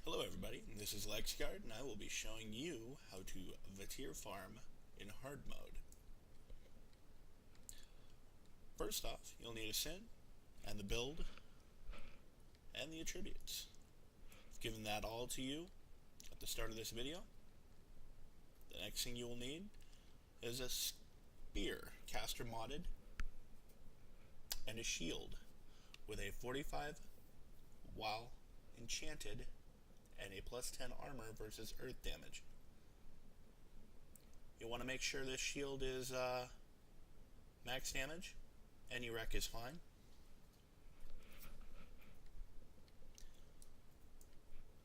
Hello everybody, this is LexGuard and I will be showing you how to Vaettir farm in hard mode. First off, you'll need a sin, and the build, and the attributes. I've given that all to you at the start of this video. The next thing you will need is a spear, caster modded, and a shield with a 45 while enchanted and a plus 10 armor versus earth damage. You'll want to make sure this shield is max damage. Any wreck is fine.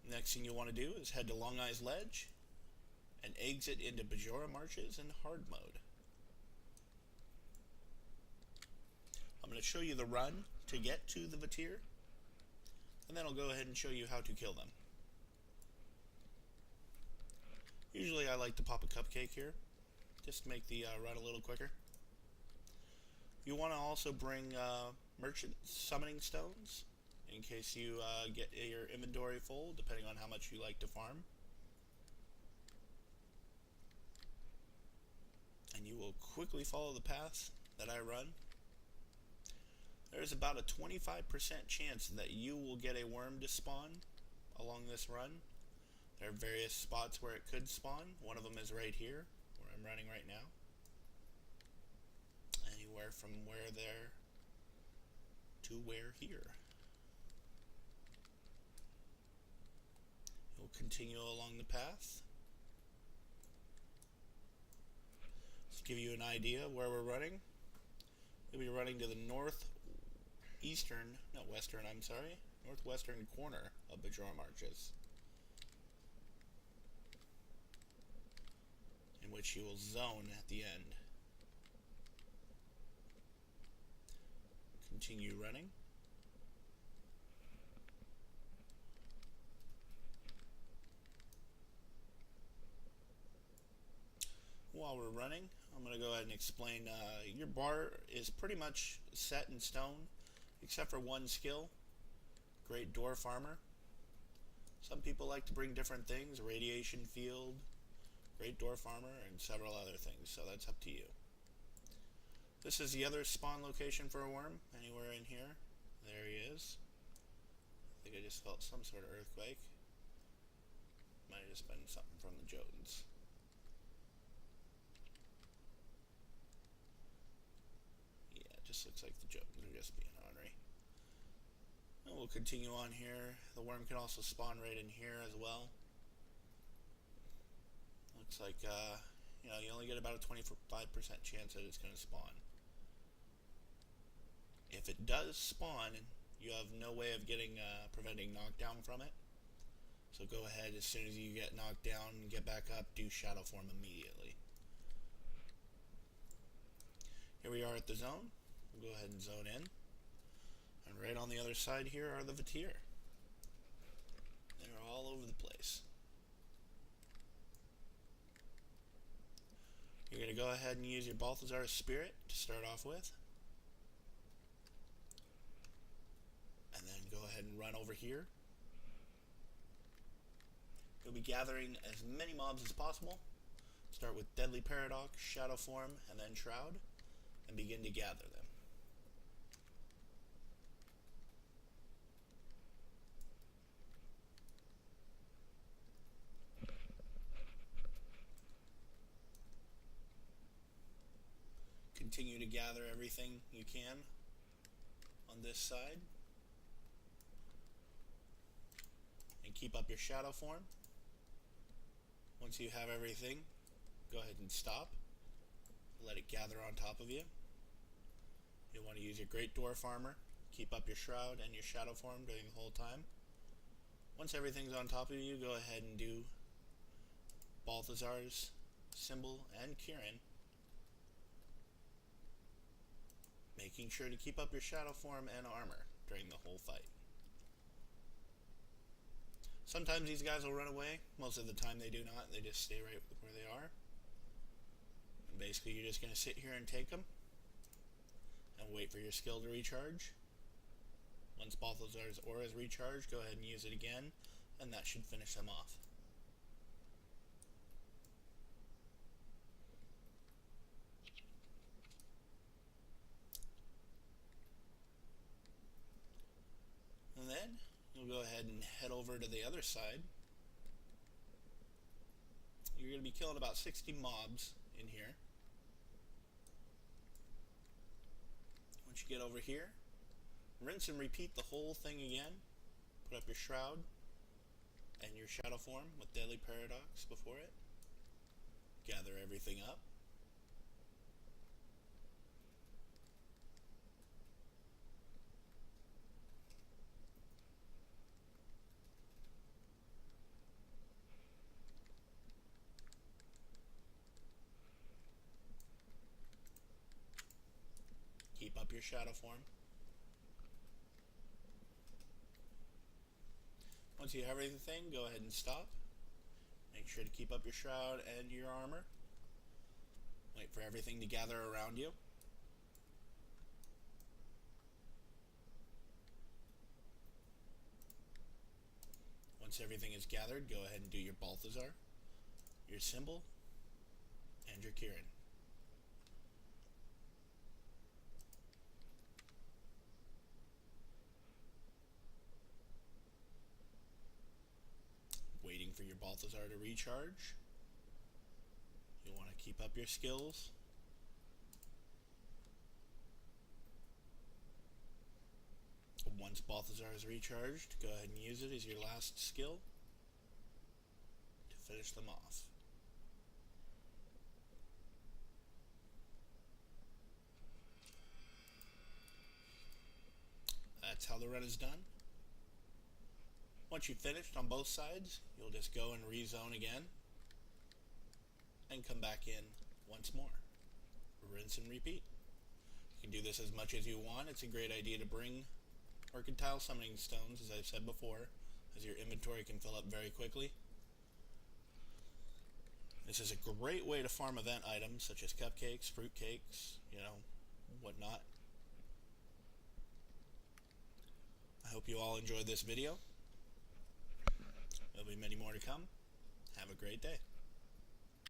Next thing you'll want to do is head to Long Eyes Ledge and exit into Bajora Marshes in hard mode. I'm going to show you the run to get to the Vaettir, and then I'll go ahead and show you how to kill them. Usually I like to pop a cupcake here, just to make the run a little quicker. You want to also bring merchant summoning stones, in case you get your inventory full, depending on how much you like to farm. And you will quickly follow the path that I run. There's about a 25% chance that you will get a worm to spawn along this run. There are various spots where it could spawn. One of them is right here, where I'm running right now. Anywhere from where there to where here. We'll continue along the path. To give you an idea of where we're running, we'll be running to the northwestern corner of Bajora Marshes, in which you will zone at the end. Continue running. While we're running, I'm going to go ahead and explain. Your bar is pretty much set in stone, except for one skill, Great Dwarf Armor. Some people like to bring different things, Radiation Field, Great Dwarf Armor, and several other things, so that's up to you. This is the other spawn location for a worm, anywhere in here. There he is. I think I just felt some sort of earthquake. Might have just been something from the Jotuns. Yeah, it just looks like the Jotuns are just being ornery. And we'll continue on here. The worm can also spawn right in here as well. Looks like, you only get about a 25% chance that it's going to spawn. If it does spawn, you have no way of preventing knockdown from it. So go ahead, as soon as you get knocked down and get back up, do shadow form immediately. Here we are at the zone. We'll go ahead and zone in. And right on the other side here are the Vaettir. They're all over the place. You're going to go ahead and use your Balthazar's Spirit to start off with. And then go ahead and run over here. You'll be gathering as many mobs as possible. Start with Deadly Paradox, Shadow Form, and then Shroud, and begin to gather them. Continue to gather everything you can on this side. And keep up your shadow form. Once you have everything, go ahead and stop. Let it gather on top of you. You'll want to use your Great Dwarf Armor. Keep up your Shroud and your shadow form during the whole time. Once everything's on top of you, go ahead and do Balthazar's Symbol and Kieran, making sure to keep up your shadow form and armor during the whole fight. Sometimes these guys will run away. Most of the time they do not. They just stay right where they are. And basically you're just going to sit here and take them and wait for your skill to recharge. Once Balthazar's aura is recharged, go ahead and use it again and that should finish them off. And then you'll go ahead and head over to the other side. You're going to be killing about 60 mobs in here. Once you get over here, rinse and repeat the whole thing again. Put up your shroud and your shadow form with Deadly Paradox before it. Gather everything up. Keep up your shadow form. Once you have everything, go ahead and stop. Make sure to keep up your shroud and your armor. Wait for everything to gather around you. Once everything is gathered, go ahead and do your Balthazar, your symbol, and your Kieran. Waiting for your Balthazar to recharge. You'll want to keep up your skills. Once Balthazar is recharged, go ahead and use it as your last skill to finish them off. That's how the run is done. Once you've finished on both sides, you'll just go and rezone again and come back in once more. Rinse and repeat. You can do this as much as you want. It's a great idea to bring Mercantile Summoning Stones, as I've said before, as your inventory can fill up very quickly. This is a great way to farm event items such as cupcakes, fruit cakes, whatnot. I hope you all enjoyed this video. There'll be many more to come. Have a great day.